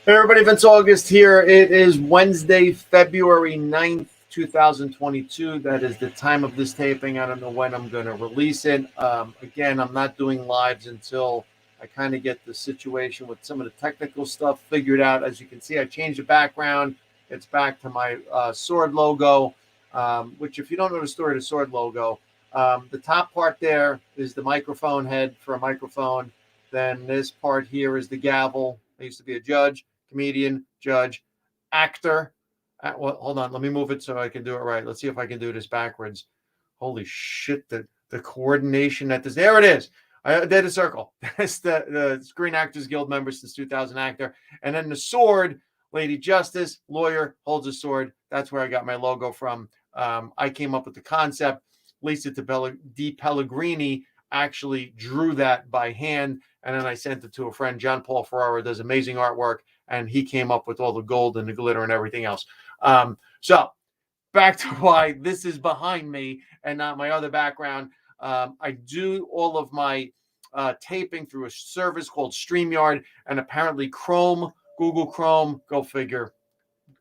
Hey everybody, Vince August here. It is Wednesday, February 9th, 2022. That is the time of this taping. I don't know when I'm going to release it. Again, I'm not doing lives until I kind of get the situation with some of the technical stuff figured out. As you can see, I changed the background. It's back to my sword logo, which if you don't know the story of the sword logo, the top part there is the microphone head for a microphone. Then this part here is the gavel. I used to be a judge, comedian, judge, actor. Well, hold on. Let me move it so I can do it right. Let's see if I can do this backwards. Holy shit! The coordination at this. There it is. I did a circle. That's the Screen Actors Guild member since 2000 actor. And then the sword, Lady Justice, lawyer, holds a sword. That's where I got my logo from. I came up with the concept. Lisa Di Pellegrini actually drew that by hand, and then I sent it to a friend, John Paul Ferrara, does amazing artwork, and he came up with all the gold and the glitter and everything else. So back to why this is behind me and not my other background. I do all of my taping through a service called StreamYard, and apparently Google Chrome, go figure,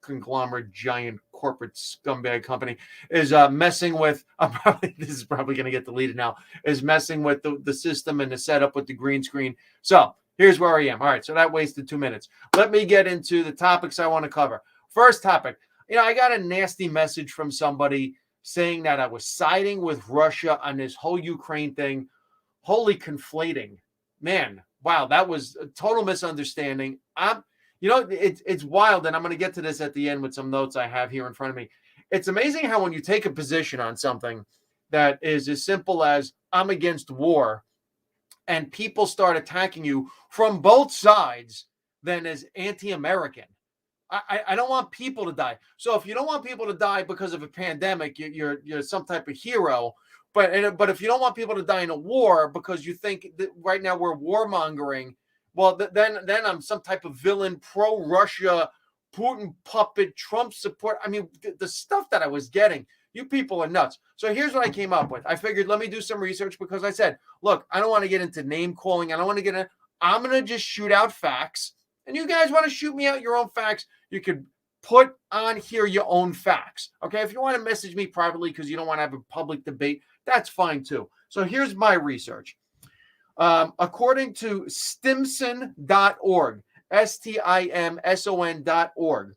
conglomerate, giant corporate scumbag company is messing with. This is probably going to get deleted now. Is messing with the system and the setup with the green screen. So here's where I am. All right, so that wasted 2 minutes. Let me get into the topics I want to cover. First topic. I got a nasty message from somebody saying that I was siding with Russia on this whole Ukraine thing. Holy conflating, man! Wow, that was a total misunderstanding. It's wild, and I'm going to get to this at the end with some notes I have here in front of me. It's amazing how when you take a position on something that is as simple as I'm against war, and people start attacking you from both sides, then as anti-American. I don't want people to die. So if you don't want people to die because of a pandemic, you're some type of hero. But if you don't want people to die in a war because you think that right now we're warmongering, well, then I'm some type of villain, pro-Russia, Putin puppet, Trump support. I mean, the stuff that I was getting, you people are nuts. So here's what I came up with. I figured let me do some research because I said, look, I don't want to get into name calling. I don't want to get in. I'm going to just shoot out facts. And you guys want to shoot me out your own facts, you could put on here your own facts. Okay. If you want to message me privately because you don't want to have a public debate, that's fine too. So here's my research. According to stimson.org, STIMSON.org,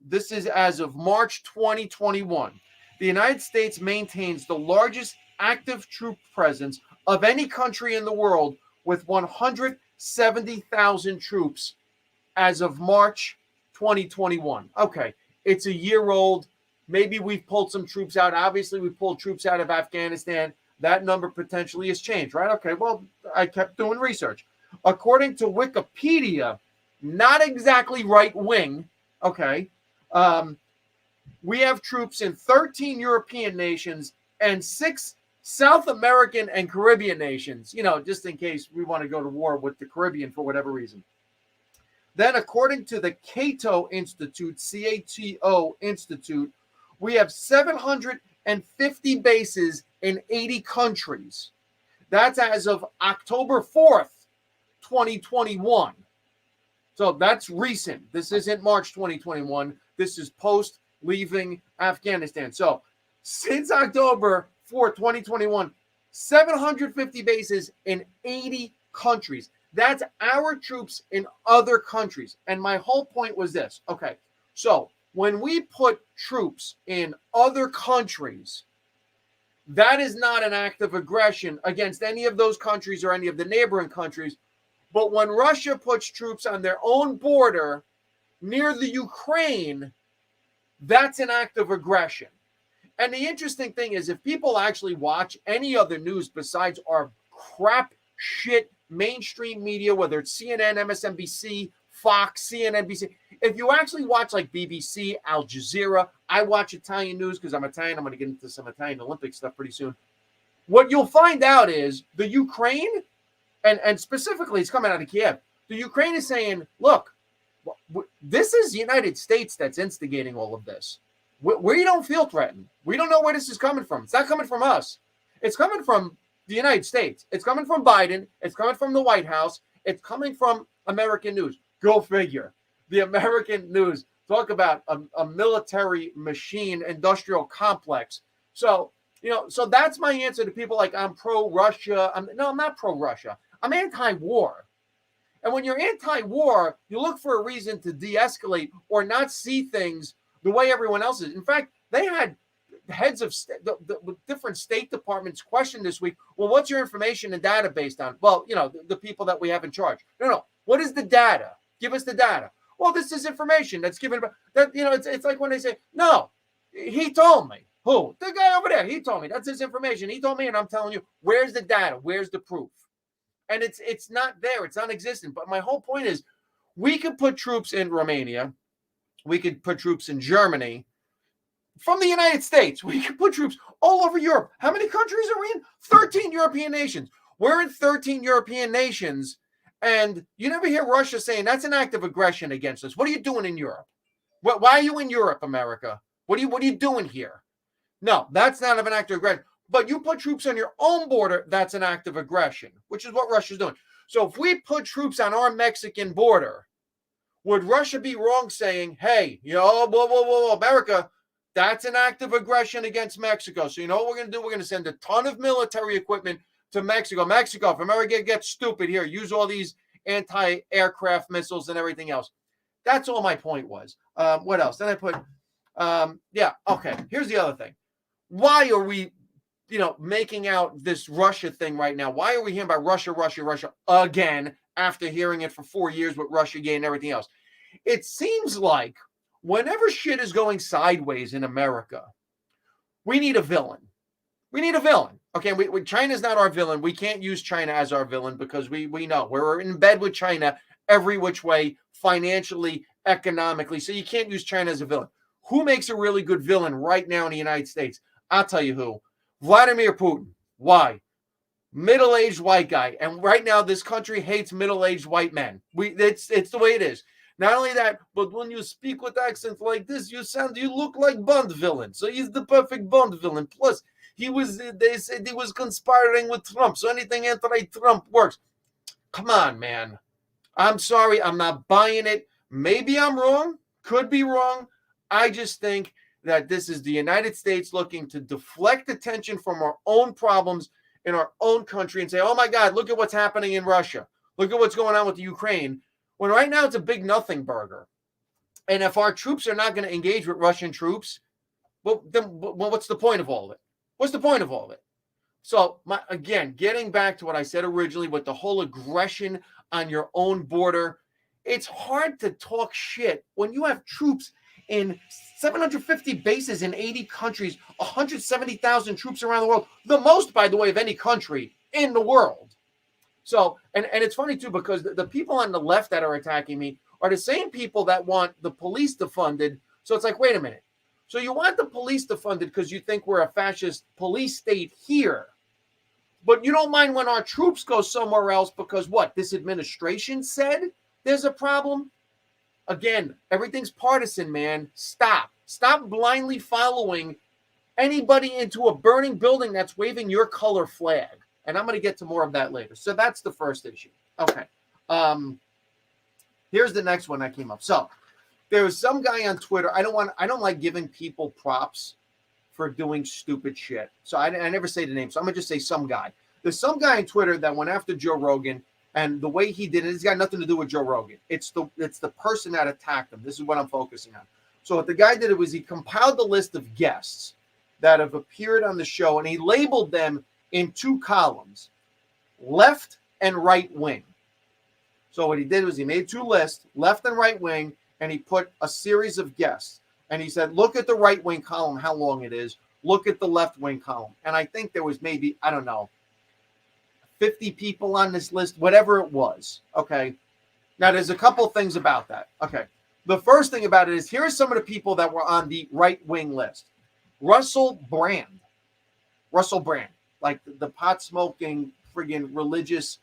this is as of March 2021. The United States maintains the largest active troop presence of any country in the world with 170,000 troops as of March 2021. Okay, it's a year old. Maybe we've pulled some troops out. Obviously, we pulled troops out of Afghanistan. That number potentially has changed, right? Okay, well, I kept doing research. According to Wikipedia, not exactly right wing, okay, we have troops in 13 European nations and 6 South American and Caribbean nations, just in case we want to go to war with the Caribbean for whatever reason. Then, according to the Cato Institute, CATO Institute, we have 750 bases in 80 countries. That's as of October 4th, 2021. So that's recent. This isn't March 2021. This is post leaving Afghanistan. So since October 4th, 2021, 750 bases in 80 countries. That's our troops in other countries. And my whole point was this. Okay, so when we put troops in other countries, that is not an act of aggression against any of those countries or any of the neighboring countries. But when Russia puts troops on their own border near the Ukraine, that's an act of aggression. And the interesting thing is, if people actually watch any other news besides our crap shit mainstream media, whether it's CNN, MSNBC, Fox, CNNBC, if you actually watch like BBC, Al Jazeera, I watch Italian news because I'm Italian. I'm going to get into some Italian Olympic stuff pretty soon. What you'll find out is the Ukraine, and specifically it's coming out of Kiev, the Ukraine is saying, look, this is the United States that's instigating all of this. We don't feel threatened. We don't know where this is coming from. It's not coming from us. It's coming from the United States. It's coming from Biden. It's coming from the White House. It's coming from American news. Go figure. The American news talk about a military machine industrial complex. So, so that's my answer to people like I'm pro-Russia. No, I'm not pro-Russia. I'm anti-war. And when you're anti-war, you look for a reason to de-escalate or not see things the way everyone else is. In fact, they had heads of the different state departments question this week, well, what's your information and data based on? Well, the people that we have in charge. No. What is the data? Give us the data. Well, this is information that's given. That it's like when they say, no, he told me. Who? The guy over there. He told me. That's his information. He told me, and I'm telling you, where's the data? Where's the proof? And it's not there. It's non-existent. But my whole point is, we could put troops in Romania. We could put troops in Germany. From the United States, we could put troops all over Europe. How many countries are we in? 13 European nations. We're in 13 European nations. And you never hear Russia saying that's an act of aggression against us. What are you doing in Europe? Why are you in Europe, America? What are you doing here? No, that's not an act of aggression. But you put troops on your own border, that's an act of aggression, which is what Russia's doing. So if we put troops on our Mexican border, would Russia be wrong saying, hey, whoa, America, that's an act of aggression against Mexico. So you know what we're going to do? We're going to send a ton of military equipment to Mexico. Mexico, if America gets stupid here, use all these anti-aircraft missiles and everything else. That's all my point was. What else? Then I put, okay, here's the other thing. Why are we, making out this Russia thing right now? Why are we hearing about Russia again after hearing it for 4 years with Russiagate and everything else? It seems like whenever shit is going sideways in America, we need a villain. We need a villain. Okay, China's not our villain. We can't use China as our villain because we know we're in bed with China every which way, financially, economically. So you can't use China as a villain. Who makes a really good villain right now in the United States? I'll tell you who. Vladimir Putin. Why? Middle-aged white guy. And right now, this country hates middle-aged white men. It's the way it is. Not only that, but when you speak with accents like this, you look like Bond villain. So he's the perfect Bond villain. Plus, they said he was conspiring with Trump. So anything anti-Trump works. Come on, man. I'm sorry. I'm not buying it. Maybe I'm wrong. Could be wrong. I just think that this is the United States looking to deflect attention from our own problems in our own country and say, oh my God, look at what's happening in Russia. Look at what's going on with the Ukraine. When right now it's a big nothing burger. And if our troops are not going to engage with Russian troops, well, then what's the point of all of it? What's the point of all of it? So, again, getting back to what I said originally with the whole aggression on your own border, it's hard to talk shit when you have troops in 750 bases in 80 countries, 170,000 troops around the world, the most, by the way, of any country in the world. So, and it's funny, too, because the people on the left that are attacking me are the same people that want the police defunded. So it's like, wait a minute. So you want the police defunded because you think we're a fascist police state here. But you don't mind when our troops go somewhere else because what? This administration said there's a problem? Again, everything's partisan, man. Stop. Stop blindly following anybody into a burning building that's waving your color flag. And I'm going to get to more of that later. So that's the first issue. Okay. Here's the next one that came up. So there was some guy on Twitter. I don't like giving people props for doing stupid shit. So I never say the name. So I'm going to just say some guy. There's some guy on Twitter that went after Joe Rogan. And the way he did it, it's got nothing to do with Joe Rogan. It's the person that attacked him. This is what I'm focusing on. So what the guy did was he compiled the list of guests that have appeared on the show, and he labeled them in two columns, left and right wing. So what he did was he made two lists, left and right wing, and he put a series of guests. And he said, look at the right wing column, how long it is. Look at the left wing column. And I think there was maybe, 50 people on this list, whatever it was. Okay. Now, there's a couple things about that. Okay. The first thing about it is here are some of the people that were on the right wing list. Russell Brand, like the pot smoking, friggin' religious,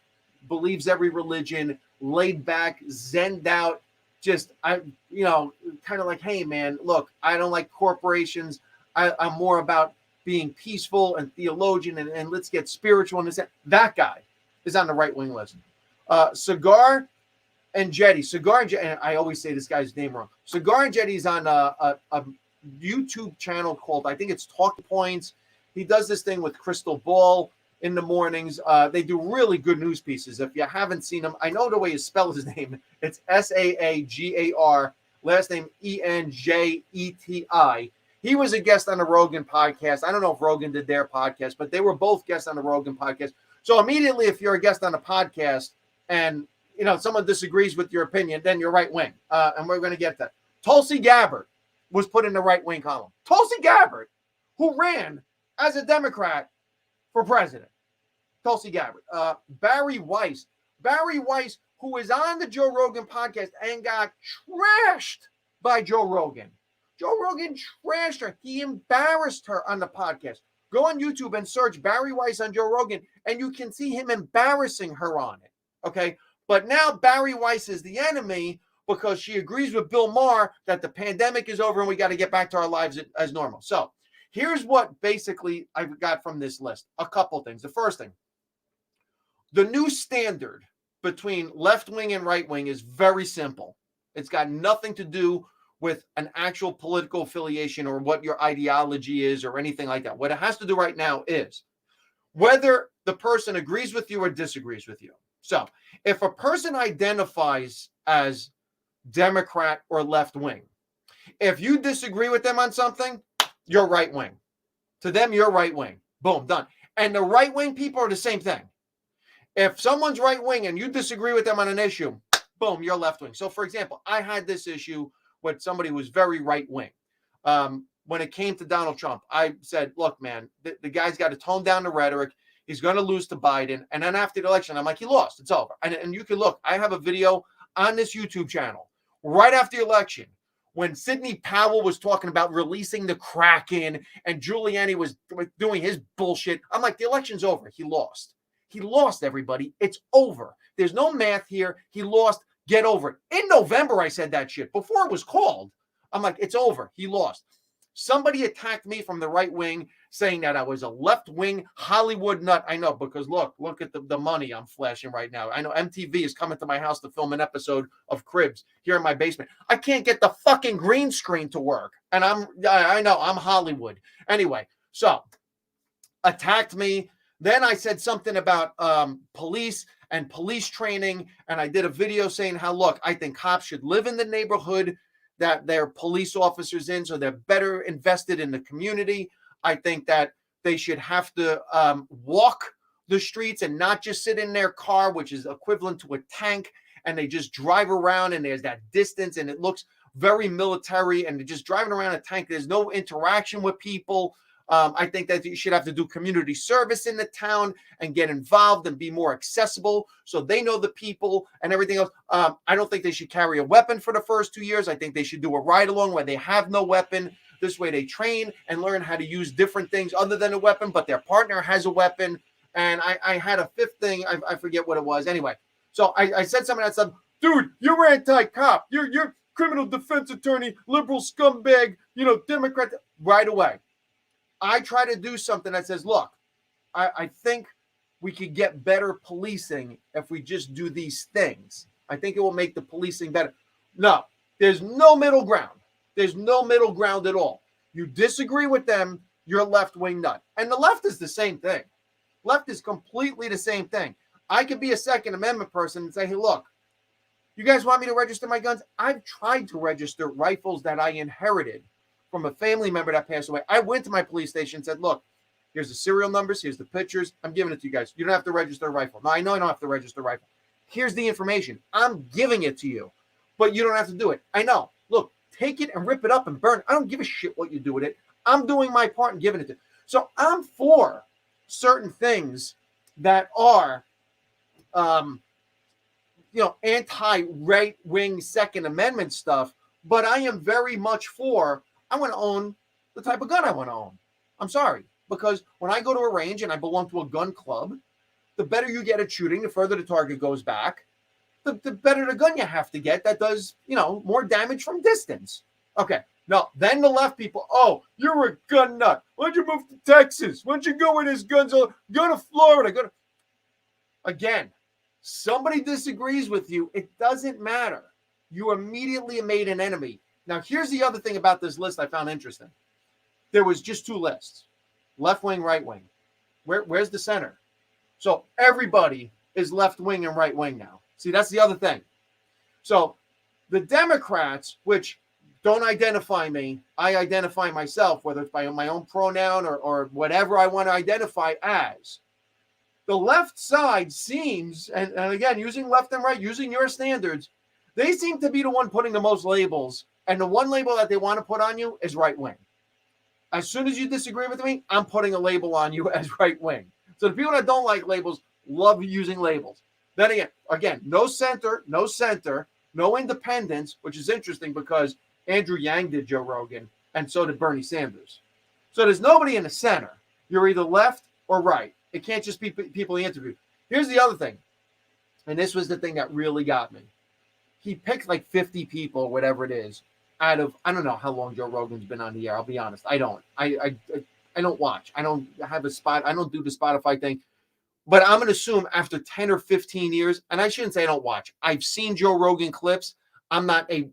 believes every religion, laid back, zenned out, kind of like, hey, man, look, I don't like corporations. I'm more about being peaceful and theologian and let's get spiritual. And that guy is on the right wing list. Cigar and Jetty, Cigar and Jetty, and I always say this guy's name wrong. Cigar and Jetty's on a YouTube channel called, I think it's Talking Points. He does this thing with Crystal Ball in the mornings. They do really good news pieces. If you haven't seen him, I know the way you spell his name. It's Saagar, last name Enjeti. He was a guest on the Rogan podcast. I don't know if Rogan did their podcast, but they were both guests on the Rogan podcast. So immediately, if you're a guest on a podcast and someone disagrees with your opinion, then you're right wing. And we're going to get that. Tulsi Gabbard was put in the right wing column. Tulsi Gabbard, who ran as a Democrat for president. Tulsi Gabbard. Barry Weiss, who is on the Joe Rogan podcast and got trashed by Joe Rogan. Joe Rogan trashed her. He embarrassed her on the podcast. Go on YouTube and search Barry Weiss on Joe Rogan, and you can see him embarrassing her on it. Okay? But now Barry Weiss is the enemy because she agrees with Bill Maher that the pandemic is over and we got to get back to our lives as normal. So here's what basically I got from this list. A couple things. The first thing, the new standard between left wing and right wing is very simple. It's got nothing to do with an actual political affiliation or what your ideology is or anything like that. What it has to do right now is whether the person agrees with you or disagrees with you. So if a person identifies as Democrat or left wing, if you disagree with them on something, you're right wing. To them, you're right wing. Boom, done. And the right wing people are the same thing. If someone's right wing and you disagree with them on an issue, boom, you're left wing. So for example, I had this issue with somebody who was very right wing. When it came to Donald Trump, I said, look, man, the guy's got to tone down the rhetoric. He's going to lose to Biden. And then after the election, I'm like, he lost. It's over. And you can look. I have a video on this YouTube channel right after the election when Sidney Powell was talking about releasing the Kraken and Giuliani was doing his bullshit. I'm like, the election's over. He lost. He lost, everybody. It's over. There's no math here. He lost. Get over it. In November, I said that shit before it was called. I'm like, it's over. He lost. Somebody attacked me from the right wing saying that I was a left wing Hollywood nut. I know, because look at the money I'm flashing right now. I know MTV is coming to my house to film an episode of Cribs here in my basement. I can't get the fucking green screen to work. And I know I'm Hollywood. Anyway, so attacked me. Then I said something about police and police training. And I did a video saying how, look, I think cops should live in the neighborhood that they're police officers in, so they're better invested in the community. I think that they should have to walk the streets and not just sit in their car, which is equivalent to a tank, and they just drive around and there's that distance and it looks very military and they're just driving around a tank. There's no interaction with people. I think that you should have to do community service in the town and get involved and be more accessible so they know the people and everything else. I don't think they should carry a weapon for the first 2 years. I think they should do a ride-along where they have no weapon. This way they train and learn how to use different things other than a weapon, but their partner has a weapon. And I had a fifth thing. I forget what it was. Anyway, so I said something that said, dude, you're anti-cop. You're criminal defense attorney, liberal scumbag, Democrat. Right away. I try to do something that says, look, I think we could get better policing if we just do these things. I think it will make the policing better. No, there's no middle ground. There's no middle ground at all. You disagree with them, you're left-wing nut. And the left is the same thing. Left is completely the same thing. I could be a Second Amendment person and say, hey, look, you guys want me to register my guns? I've tried to register rifles that I inherited from a family member that passed away. I went to my police station and said, look, here's the serial numbers, here's the pictures. I'm giving it to you guys. You don't have to register a rifle. No, I know I don't have to register a rifle. Here's the information. I'm giving it to you, but you don't have to do it. I know. Look, take it and rip it up and burn it. I don't give a shit what you do with it. I'm doing my part and giving it to you. So I'm for certain things that are, anti-right-wing Second Amendment stuff, but I am very much for I want to own the type of gun I want to own. I'm sorry, because when I go to a range and I belong to a gun club, the better you get at shooting, the further the target goes back, the better the gun you have to get that does, more damage from distance. Okay, now then the left people, oh, you're a gun nut. Why don't you move to Texas? Why don't you go where there's guns? Go to Florida. Again, Somebody disagrees with you, it doesn't matter. You immediately made an enemy. Now, here's the other thing about this list I found interesting. There was just two lists, left wing, right wing. Where's the center? So everybody is left wing and right wing now. See, that's the other thing. So the Democrats, which don't identify me, I identify myself, whether it's by my own pronoun or whatever I want to identify as. The left side seems, and again, using left and right, using your standards, they seem to be the one putting the most labels. And the one label that they want to put on you is right wing. As soon as you disagree with me, I'm putting a label on you as right wing. So the people that don't like labels love using labels. Then again, no center, no independence, which is interesting because Andrew Yang did Joe Rogan, and so did Bernie Sanders. So there's nobody in the center. You're either left or right. It can't just be people he interviewed. Here's the other thing, and this was the thing that really got me. He picked like 50 people, whatever it is, out of, I don't know how long Joe Rogan's been on the air. I'll be honest. I don't. I don't watch. I don't have a spot. I don't do the Spotify thing. But I'm going to assume after 10 or 15 years, and I shouldn't say I don't watch. I've seen Joe Rogan clips. I'm not a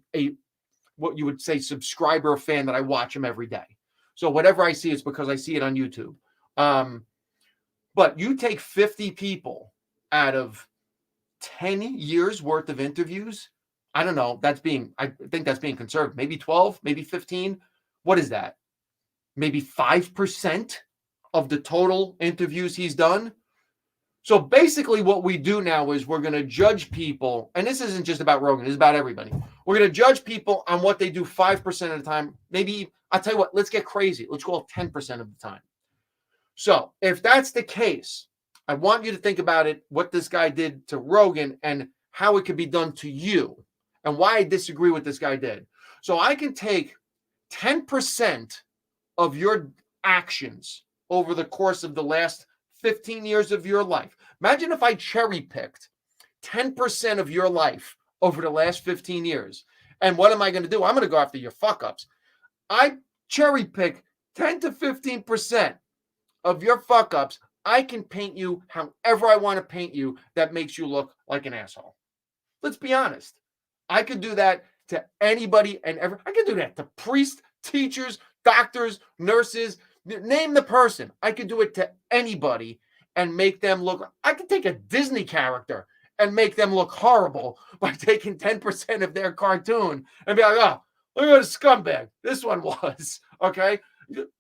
what you would say subscriber or fan that I watch him every day. So whatever I see is because I see it on YouTube. But you take 50 people out of 10 years worth of interviews. I don't know. I think that's being conservative. Maybe 12, maybe 15. What is that? Maybe 5% of the total interviews he's done. So basically what we do now is we're going to judge people, and this isn't just about Rogan, it's about everybody. We're going to judge people on what they do 5% of the time. Maybe, I'll tell you what, let's get crazy. Let's go 10% of the time. So if that's the case, I want you to think about it, what this guy did to Rogan and how it could be done to you and why I disagree with this guy did. So I can take 10% of your actions over the course of the last 15 years of your life. Imagine if I cherry picked 10% of your life over the last 15 years. And what am I going to do? I'm going to go after your fuck ups. I cherry pick 10 to 15% of your fuck ups. I can paint you however I want to paint you that makes you look like an asshole. Let's be honest. I could do that to anybody and ever. I could do that to priests, teachers, doctors, nurses, name the person. I could do it to anybody and make them look. I could take a Disney character and make them look horrible by taking 10% of their cartoon and be like, oh, look at this scumbag. This one was, okay?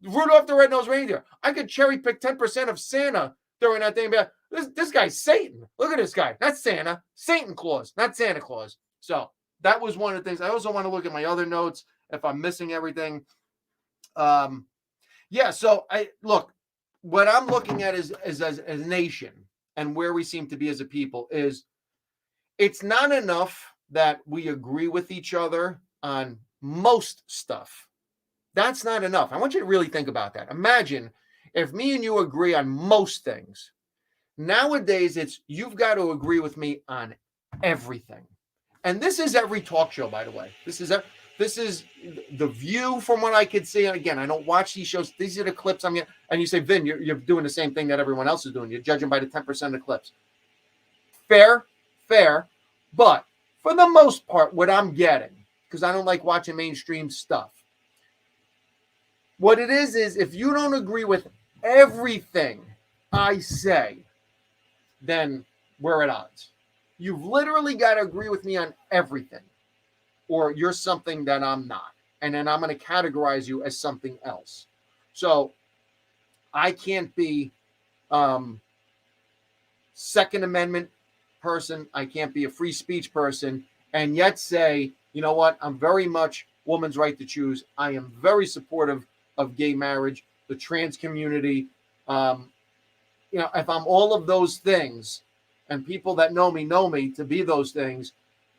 Rudolph the Red-Nosed Reindeer. I could cherry pick 10% of Santa during that thing and be like, this guy's Satan. Look at this guy. That's Santa. Satan Claus, not Santa Claus. So that was one of the things. I also want to look at my other notes if I'm missing everything. Yeah, so what I'm looking at is as a nation and where we seem to be as a people is it's not enough that we agree with each other on most stuff. That's not enough. I want you to really think about that. Imagine if me and you agree on most things. Nowadays, it's you've got to agree with me on everything. And this is every talk show, by the way. This is The View from what I could see. Again, I don't watch these shows. These are the clips I'm getting. And you say, Vin, you're doing the same thing that everyone else is doing. You're judging by the 10% of the clips. Fair. But for the most part, what I'm getting, because I don't like watching mainstream stuff, what it is if you don't agree with everything I say, then we're at odds. You've literally got to agree with me on everything, or you're something that I'm not. And then I'm going to categorize you as something else. So I can't be Second Amendment person. I can't be a free speech person and yet say, you know what? I'm very much woman's right to choose. I am very supportive of gay marriage, the trans community. If I'm all of those things and people that know me to be those things,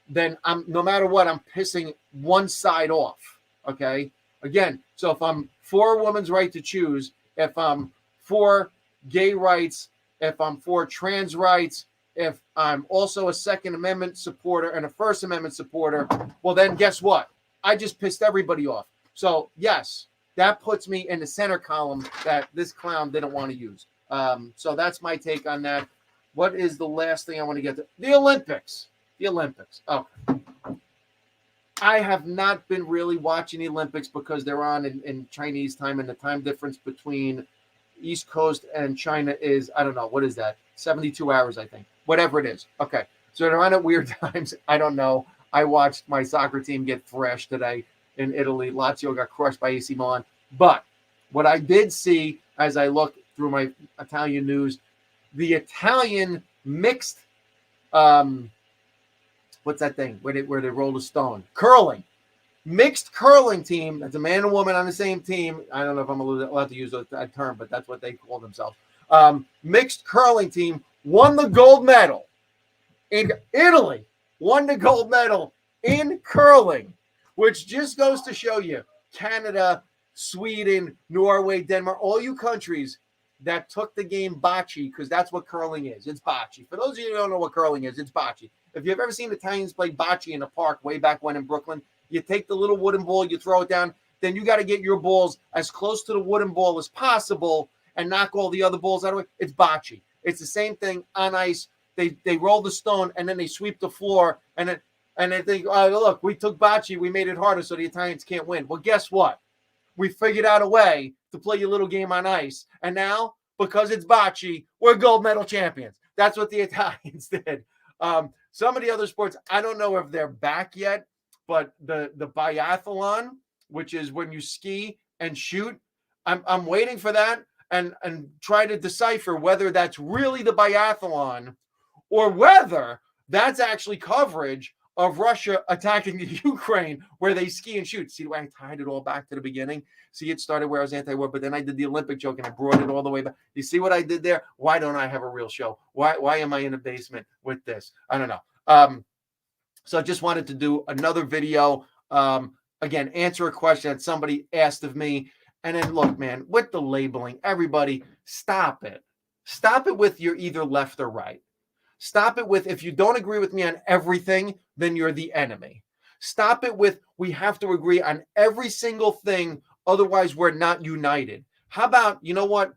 then I'm, no matter what, I'm pissing one side off. Okay. Again, so if I'm for a woman's right to choose, if I'm for gay rights, if I'm for trans rights, if I'm also a Second Amendment supporter and a First Amendment supporter, well, then guess what? I just pissed everybody off. So yes, that puts me in the center column that this clown didn't want to use. So that's my take on that. What is the last thing I want to get to? The Olympics. The Olympics. Oh, I have not been really watching the Olympics because they're on in Chinese time, and the time difference between East Coast and China is, I don't know, what is that? 72 hours, I think. Whatever it is. Okay. So they're on at weird times. I don't know. I watched my soccer team get thrashed today in Italy. Lazio got crushed by AC Milan. But what I did see as I looked through my Italian news, the Italian mixed what's that thing where they roll a stone? Curling. Mixed curling team. That's a man and woman on the same team. I don't know if I'm allowed to use that term, but that's what they call themselves. Mixed curling team won the gold medal. In Italy won the gold medal in curling, which just goes to show you Canada, Sweden, Norway, Denmark, all you countries that took the game bocce, because that's what curling is. It's bocce. For those of you who don't know what curling is, it's bocce. If you've ever seen Italians play bocce in a park way back when in Brooklyn, you take the little wooden ball, you throw it down, then you got to get your balls as close to the wooden ball as possible and knock all the other balls out of it. It's bocce. It's the same thing on ice. They roll the stone and then they sweep the floor and they think, oh, look, we took bocce, we made it harder so the Italians can't win. Well, guess what? We figured out a way to play your little game on ice. And now, because it's bocce, we're gold medal champions. That's what the Italians did. Some of the other sports, I don't know if they're back yet, but the biathlon, which is when you ski and shoot, I'm waiting for that and try to decipher whether that's really the biathlon or whether that's actually coverage of Russia attacking the Ukraine where they ski and shoot. See the way I tied it all back to the beginning? See, it started where I was anti-war, but then I did the Olympic joke and I brought it all the way back. You see what I did there? Why don't I have a real show? Why am I in a basement with this? I don't know. So I just wanted to do another video. Again, answer a question that somebody asked of me. And then look, man, with the labeling, everybody, stop it. Stop it with you're either left or right. Stop it with, if you don't agree with me on everything, then you're the enemy. Stop it with, we have to agree on every single thing, otherwise we're not united. How about, you know what?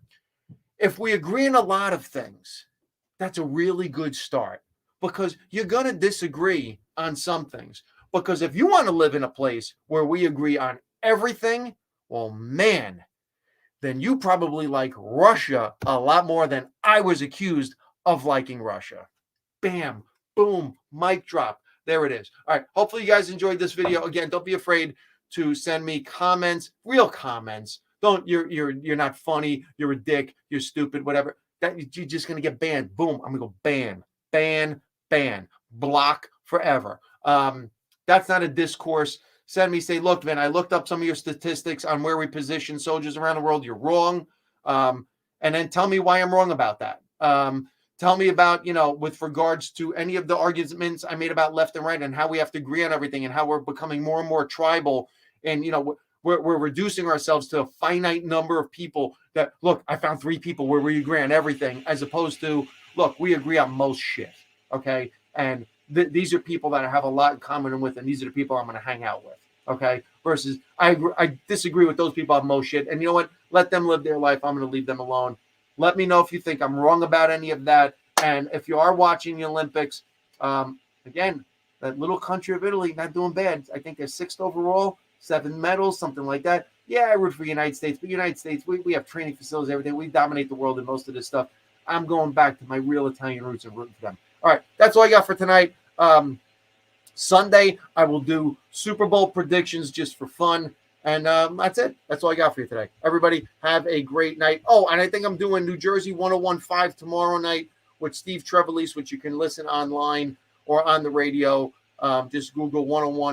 If we agree on a lot of things, that's a really good start, because you're going to disagree on some things. Because if you want to live in a place where we agree on everything, well, man, then you probably like Russia a lot more than I was accused of liking Russia. Bam, boom, mic drop. There it is. All right. Hopefully you guys enjoyed this video. Again, don't be afraid to send me comments, real comments. Don't, you're not funny, you're a dick, you're stupid, whatever. That you're just gonna get banned. Boom. I'm gonna go ban, block forever. That's not a discourse. Send me, say, look, man, I looked up some of your statistics on where we position soldiers around the world. You're wrong. And then tell me why I'm wrong about that. Tell me about, with regards to any of the arguments I made about left and right and how we have to agree on everything and how we're becoming more and more tribal. And, we're reducing ourselves to a finite number of people that, look, I found 3 people where we agree on everything, as opposed to, look, we agree on most shit. Okay. And these are people that I have a lot in common with, and these are the people I'm going to hang out with. Okay. Versus I disagree with those people on most shit. And you know what? Let them live their life. I'm going to leave them alone. Let me know if you think I'm wrong about any of that. And if you are watching the Olympics, again, that little country of Italy, not doing bad. I think they're 6th overall, 7 medals, something like that. Yeah, I root for the United States, but United States, we have training facilities, everything. We dominate the world in most of this stuff. I'm going back to my real Italian roots and rooting for them. All right, that's all I got for tonight. Sunday, I will do Super Bowl predictions just for fun. And that's it. That's all I got for you today. Everybody, have a great night. Oh, and I think I'm doing New Jersey 101.5 tomorrow night with Steve Trevelise, which you can listen online or on the radio. Just Google 101.